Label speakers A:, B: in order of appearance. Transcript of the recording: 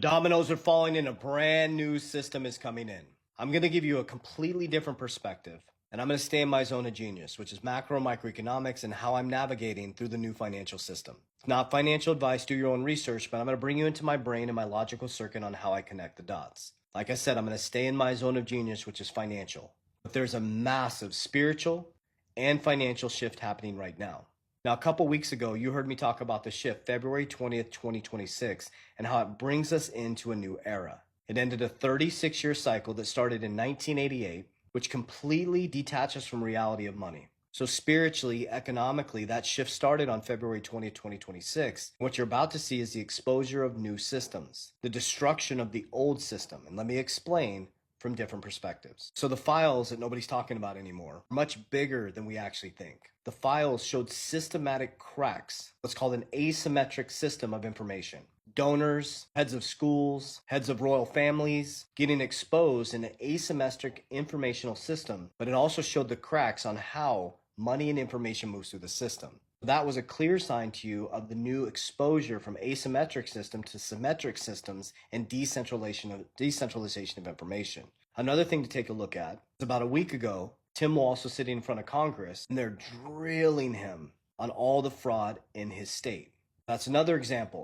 A: dominoes are falling and a brand new system is coming in. I'm going to give you a completely different perspective, and I'm going to stay in my zone of genius, which is macro microeconomics and how I'm navigating through the new financial system. It's not financial advice, do your own research, but I'm going to bring you into my brain and my logical circuit on how I connect the dots. Like I said, I'm going to stay in my zone of genius, which is financial. But there's a massive spiritual and financial shift happening right now. Now, a couple weeks ago, you heard me talk about the shift February 20th, 2026, and how it brings us into a new era. It ended a 36-year cycle that started in 1988, which completely detaches from reality of money. So spiritually, economically, that shift started on February 20th, 2026. What you're about to see is the exposure of new systems, the destruction of the old system. And let me explain from different perspectives. So the files that nobody's talking about anymore are much bigger than we actually think. The files showed systematic cracks, what's called an asymmetric system of information. Donors, heads of schools, heads of royal families getting exposed in an asymmetric informational system, but it also showed the cracks on how money and information moves through the system. That was a clear sign to you of the new exposure from asymmetric system to symmetric systems and decentralization of information. Another thing to take a look at is about a week ago, Tim Walz was sitting in front of Congress and they're drilling him on all the fraud in his state. That's another example